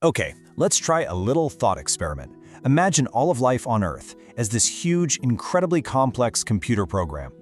Okay, let's try a little thought experiment. Imagine all of life on Earth as this huge, incredibly complex computer program.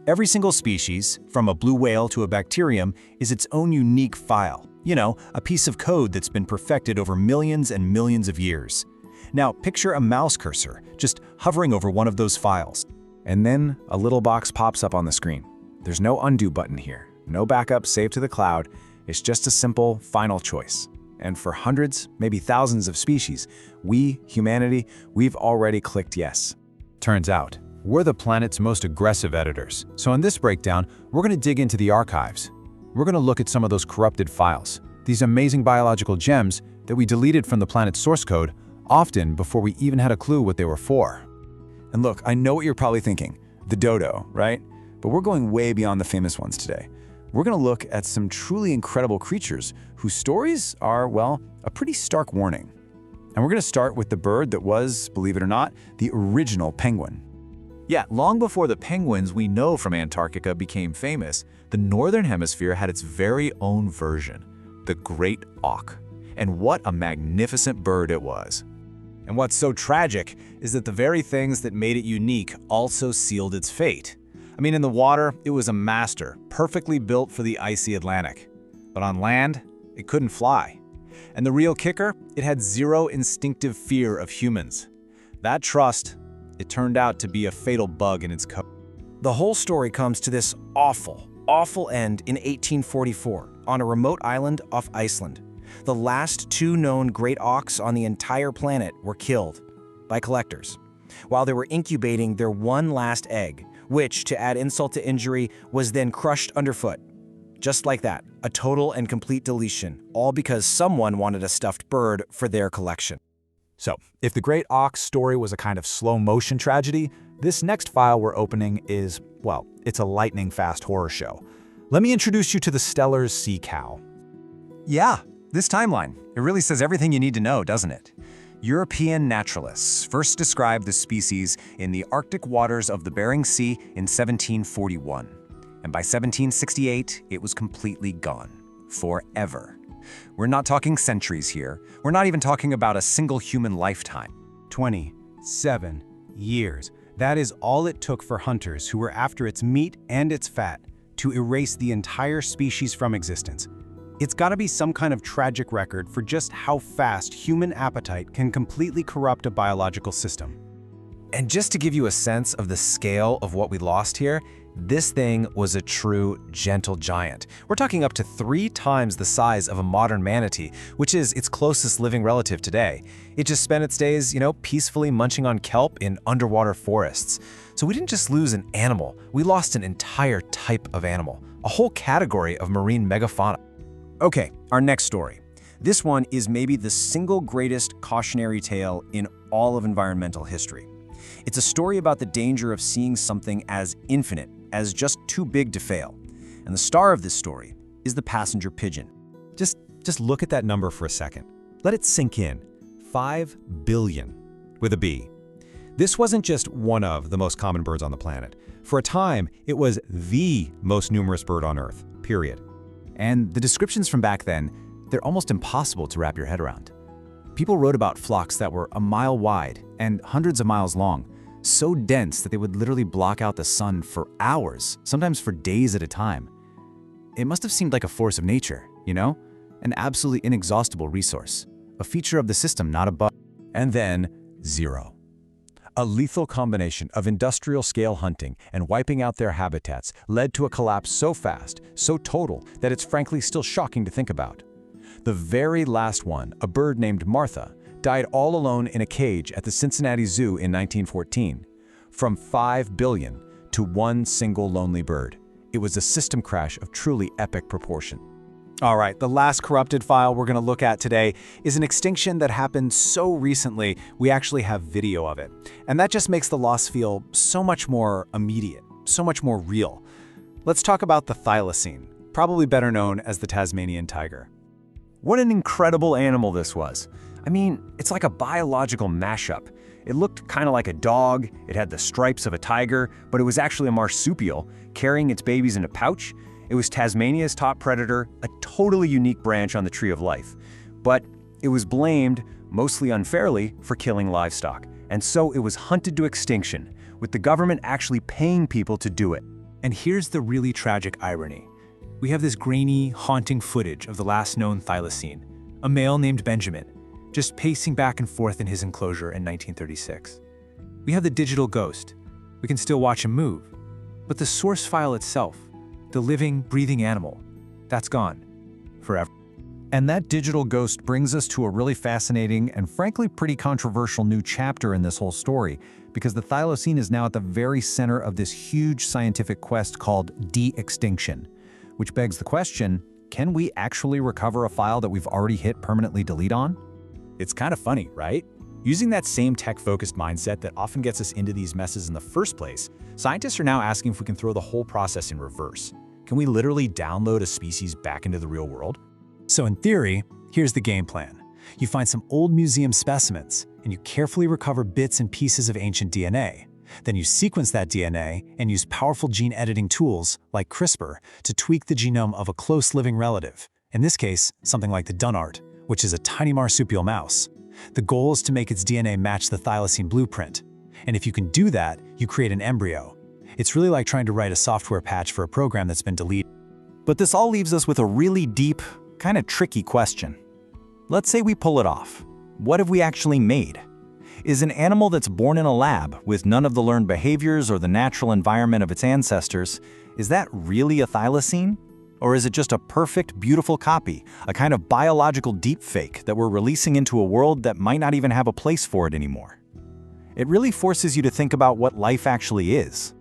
Every single species, from a blue whale to a bacterium, is its own unique file. You know, a piece of code that's been perfected over millions and millions of years. Now, picture a mouse cursor just hovering over one of those files. And then a little box pops up on the screen. There's no undo button here, no backup saved to the cloud. It's just a simple final choice. And for hundreds, maybe thousands of species, we, humanity, we've already clicked yes. Turns out, we're the planet's most aggressive editors. So in this breakdown, we're going to dig into the archives. We're going to look at some of those corrupted files, these amazing biological gems that we deleted from the planet's source code, often before we even had a clue what they were for. And look, I know what you're probably thinking, the dodo, right? But we're going way beyond the famous ones today. We're going to look at some truly incredible creatures whose stories are, well, a pretty stark warning. And we're going to start with the bird that was, believe it or not, the original penguin. Yeah, long before the penguins we know from Antarctica became famous, the Northern Hemisphere had its very own version, the great auk. And what a magnificent bird it was. And what's so tragic is that the very things that made it unique also sealed its fate. I mean, in the water, it was a master, perfectly built for the icy Atlantic. But on land, it couldn't fly. And the real kicker, it had zero instinctive fear of humans. That trust, it turned out to be a fatal bug in its code. The whole story comes to this awful end in 1844 on a remote island off Iceland. The last two known great auks on the entire planet were killed by collectors while they were incubating their one last egg, which, to add insult to injury, was then crushed underfoot. Just like that, a total and complete deletion, all because someone wanted a stuffed bird for their collection. So, if the Great Auk's story was a kind of slow-motion tragedy, this next file we're opening is, well, it's a lightning-fast horror show. Let me introduce you to the Steller's sea cow. Yeah, this timeline, it really says everything you need to know, doesn't it? European naturalists first described the species in the Arctic waters of the Bering Sea in 1741. And by 1768, it was completely gone. Forever. We're not talking centuries here. We're not even talking about a single human lifetime. 27 years. That is all it took for hunters who were after its meat and its fat to erase the entire species from existence. It's got to be some kind of tragic record for just how fast human appetite can completely corrupt a biological system. And just to give you a sense of the scale of what we lost here, this thing was a true gentle giant. We're talking up to 3 times the size of a modern manatee, which is its closest living relative today. It just spent its days, peacefully munching on kelp in underwater forests. So we didn't just lose an animal, we lost an entire type of animal, a whole category of marine megafauna. Okay, our next story. This one is maybe the single greatest cautionary tale in all of environmental history. It's a story about the danger of seeing something as infinite, as just too big to fail. And the star of this story is the passenger pigeon. Just look at that number for a second. Let it sink in. 5 billion, with a B. This wasn't just one of the most common birds on the planet. For a time, it was the most numerous bird on Earth, period. And the descriptions from back then, they're almost impossible to wrap your head around. People wrote about flocks that were a mile wide and hundreds of miles long, so dense that they would literally block out the sun for hours, sometimes for days at a time. It must have seemed like a force of nature, an absolutely inexhaustible resource, a feature of the system, not a bug. And then, zero. A lethal combination of industrial-scale hunting and wiping out their habitats led to a collapse so fast, so total, that it's frankly still shocking to think about. The very last one, a bird named Martha, died all alone in a cage at the Cincinnati Zoo in 1914. From 5 billion to one single lonely bird. It was a system crash of truly epic proportion. All right, the last corrupted file we're going to look at today is an extinction that happened so recently we actually have video of it. And that just makes the loss feel so much more immediate, so much more real. Let's talk about the thylacine, probably better known as the Tasmanian tiger. What an incredible animal this was. I mean, it's like a biological mashup. It looked kind of like a dog, it had the stripes of a tiger, but it was actually a marsupial, carrying its babies in a pouch. It was Tasmania's top predator, a totally unique branch on the tree of life. But It was blamed, mostly unfairly, for killing livestock, and so it was hunted to extinction, with the government actually paying people to do it. And here's the really tragic irony. We have this grainy, haunting footage of the last known thylacine, a male named Benjamin, just pacing back and forth in his enclosure in 1936. We have the digital ghost. We can still watch him move. But the source file itself, the living, breathing animal, that's gone. Forever. And that digital ghost brings us to a really fascinating and frankly pretty controversial new chapter in this whole story, because the thylacine is now at the very center of this huge scientific quest called de-extinction, which begs the question, can we actually recover a file that we've already hit permanently delete on? It's kind of funny, right? Using that same tech-focused mindset that often gets us into these messes in the first place, scientists are now asking if we can throw the whole process in reverse. Can we literally download a species back into the real world? So in theory, here's the game plan. You find some old museum specimens, and you carefully recover bits and pieces of ancient DNA. Then you sequence that DNA and use powerful gene editing tools, like CRISPR, to tweak the genome of a close living relative. In this case, something like the Dunnart, which is a tiny marsupial mouse. The goal is to make its DNA match the thylacine blueprint. And if you can do that, you create an embryo. It's really like trying to write a software patch for a program that's been deleted. But this all leaves us with a really deep, kind of tricky question. Let's say we pull it off. What have we actually made? Is an animal that's born in a lab with none of the learned behaviors or the natural environment of its ancestors, is that really a thylacine? Or is it just a perfect, beautiful copy, a kind of biological deepfake that we're releasing into a world that might not even have a place for it anymore? It really forces you to think about what life actually is.